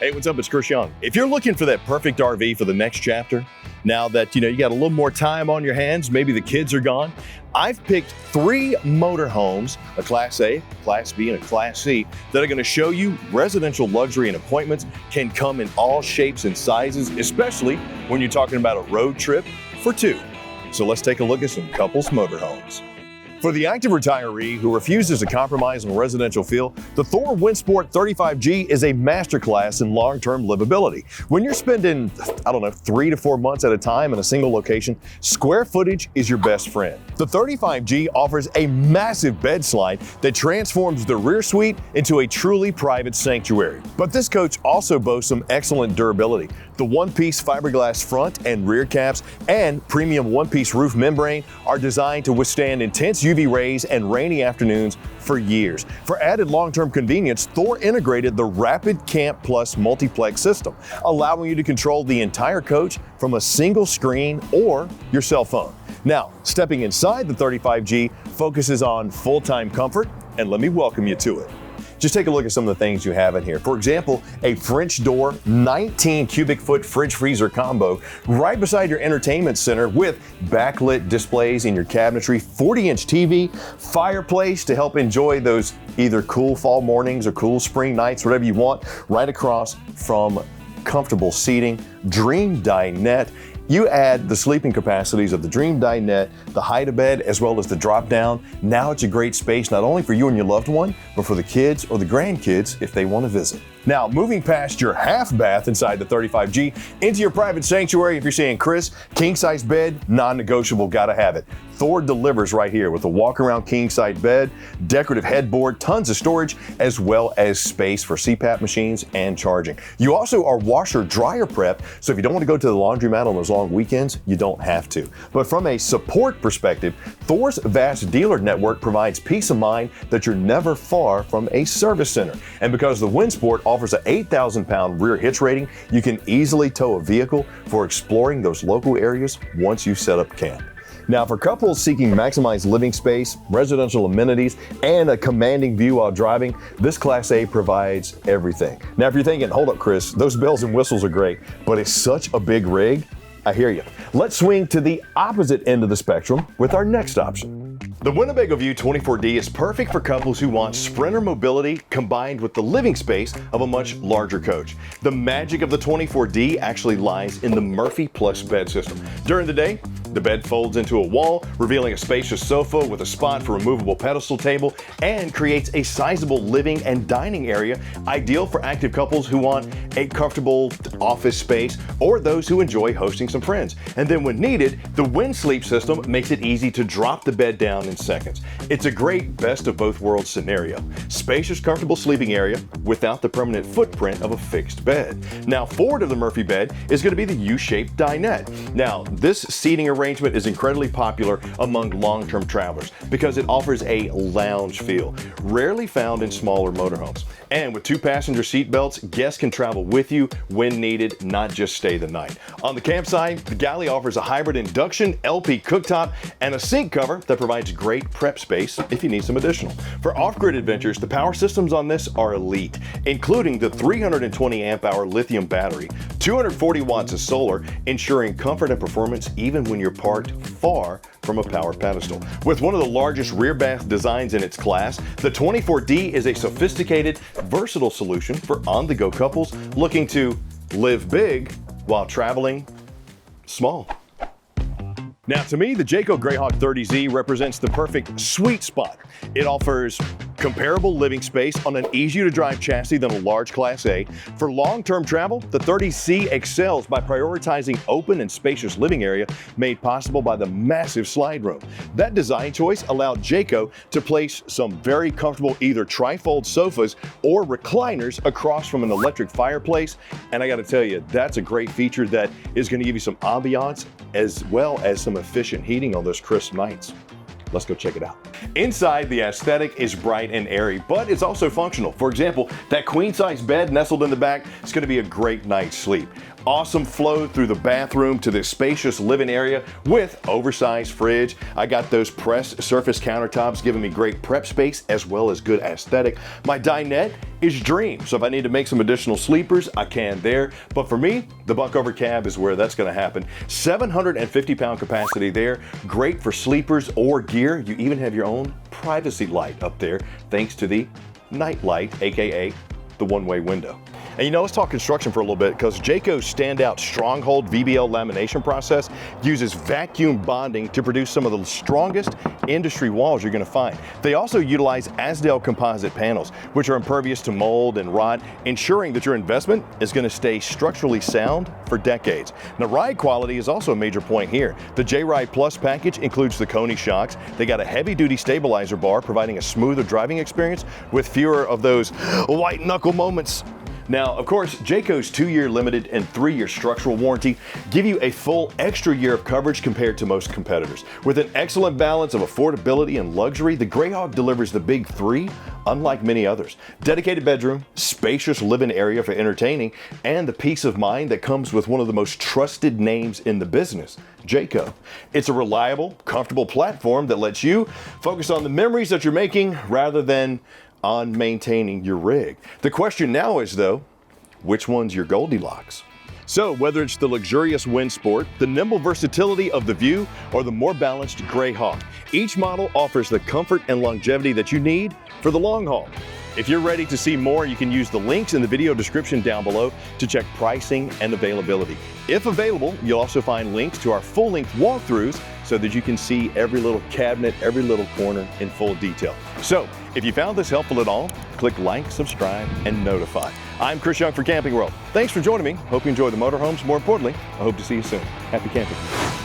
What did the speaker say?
Hey, what's up? It's Chris Young. If you're looking for that perfect RV for the next chapter, now that you got a little more time on your hands, maybe the kids are gone, I've picked 3 motorhomes, a Class A, Class B, and a Class C, that are going to show you residential luxury and appointments can come in all shapes and sizes, especially when you're talking about a road trip for 2. So let's take a look at some couples motorhomes. For the active retiree who refuses to compromise on residential feel, the Thor Windsport 35G is a masterclass in long-term livability. When you're spending, 3 to 4 months at a time in a single location, square footage is your best friend. The 35G offers a massive bed slide that transforms the rear suite into a truly private sanctuary. But this coach also boasts some excellent durability. The one-piece fiberglass front and rear caps and premium one-piece roof membrane are designed to withstand intense UV rays and rainy afternoons for years. For added long-term convenience, Thor integrated the Rapid Camp Plus multiplex system, allowing you to control the entire coach from a single screen or your cell phone. Now, stepping inside the 35G focuses on full-time comfort, and let me welcome you to it. Just take a look at some of the things you have in here. For example, a French door 19 cubic foot fridge freezer combo right beside your entertainment center with backlit displays in your cabinetry, 40-inch TV, fireplace to help enjoy those either cool fall mornings or cool spring nights, whatever you want, right across from comfortable seating, dream dinette. You add the sleeping capacities of the Dream Dinette, the hide-a-bed, as well as the drop-down. Now it's a great space not only for you and your loved one, but for the kids or the grandkids if they want to visit. Now, moving past your half bath inside the 35G into your private sanctuary, if you're saying, Chris, king-size bed, non-negotiable, gotta have it. Thor delivers right here with a walk-around king-size bed, decorative headboard, tons of storage, as well as space for CPAP machines and charging. You also are washer-dryer prep, so if you don't want to go to the laundromat on those long weekends, you don't have to. But from a support perspective, Thor's vast dealer network provides peace of mind that you're never far from a service center. And because the Windsport offers an 8,000-pound rear hitch rating, you can easily tow a vehicle for exploring those local areas once you set up camp. Now, for couples seeking maximized living space, residential amenities, and a commanding view while driving, this Class A provides everything. Now, if you're thinking, hold up, Chris, those bells and whistles are great, but it's such a big rig, I hear you. Let's swing to the opposite end of the spectrum with our next option. The Winnebago View 24D is perfect for couples who want sprinter mobility combined with the living space of a much larger coach. The magic of the 24D actually lies in the Murphy Plus bed system. During the day, the bed folds into a wall, revealing a spacious sofa with a spot for a removable pedestal table, and creates a sizable living and dining area, ideal for active couples who want a comfortable office space or those who enjoy hosting some friends. And then when needed, the WindSleep system makes it easy to drop the bed down in seconds. It's a great best of both worlds scenario. Spacious, comfortable sleeping area without the permanent footprint of a fixed bed. Now, forward of the Murphy bed is going to be the U-shaped dinette. Now, this seating arrangement is incredibly popular among long-term travelers because it offers a lounge feel, rarely found in smaller motorhomes. And with 2 passenger seat belts, guests can travel with you when needed, not just stay the night. On the campsite, the galley offers a hybrid induction, LP cooktop, and a sink cover that provides great prep space if you need some additional. For off-grid adventures, the power systems on this are elite, including the 320 amp hour lithium battery, 240 watts of solar, ensuring comfort and performance even when you're parked far from a power pedestal. With one of the largest rear bath designs in its class, the 24D is a sophisticated, versatile solution for on-the-go couples looking to live big while traveling small. Now, to me, the Jayco Greyhawk 30Z represents the perfect sweet spot. It offers comparable living space on an easier-to-drive chassis than a large Class A. For long-term travel, the 30C excels by prioritizing open and spacious living area made possible by the massive slide room. That design choice allowed Jayco to place some very comfortable either tri-fold sofas or recliners across from an electric fireplace. And I got to tell you, that's a great feature that is going to give you some ambiance as well as some efficient heating on those crisp nights. Let's go check it out. Inside, the aesthetic is bright and airy, but it's also functional. For example, that queen-size bed nestled in the back is going to be a great night's sleep. Awesome flow through the bathroom to this spacious living area with oversized fridge. I got those pressed surface countertops giving me great prep space as well as good aesthetic. My dinette is dream, so if I need to make some additional sleepers, I can there. But for me, the bunk over cab is where that's gonna happen. 750-pound capacity there, great for sleepers or gear. You even have your own privacy light up there thanks to the night light, AKA the one-way window. And you know, let's talk construction for a little bit, because Jayco's standout Stronghold VBL lamination process uses vacuum bonding to produce some of the strongest industry walls you're going to find. They also utilize Azdel composite panels, which are impervious to mold and rot, ensuring that your investment is going to stay structurally sound for decades. Now, ride quality is also a major point here. The J-Ride Plus package includes the Koni shocks. They got a heavy-duty stabilizer bar, providing a smoother driving experience with fewer of those white-knuckle moments. Now, of course, Jayco's 2-year limited and 3-year structural warranty give you a full extra year of coverage compared to most competitors. With an excellent balance of affordability and luxury, the Greyhawk delivers the big three, unlike many others. Dedicated bedroom, spacious living area for entertaining, and the peace of mind that comes with one of the most trusted names in the business, Jayco. It's a reliable, comfortable platform that lets you focus on the memories that you're making rather than on maintaining your rig. The question now is, though, which one's your Goldilocks? So whether it's the luxurious Windsport, the nimble versatility of the View, or the more balanced Greyhawk, each model offers the comfort and longevity that you need for the long haul. If you're ready to see more, you can use the links in the video description down below to check pricing and availability. If available, you'll also find links to our full-length walkthroughs so that you can see every little cabinet, every little corner in full detail. So, if you found this helpful at all, click like, subscribe, and notify. I'm Chris Young for Camping World. Thanks for joining me. Hope you enjoy the motorhomes. More importantly, I hope to see you soon. Happy camping.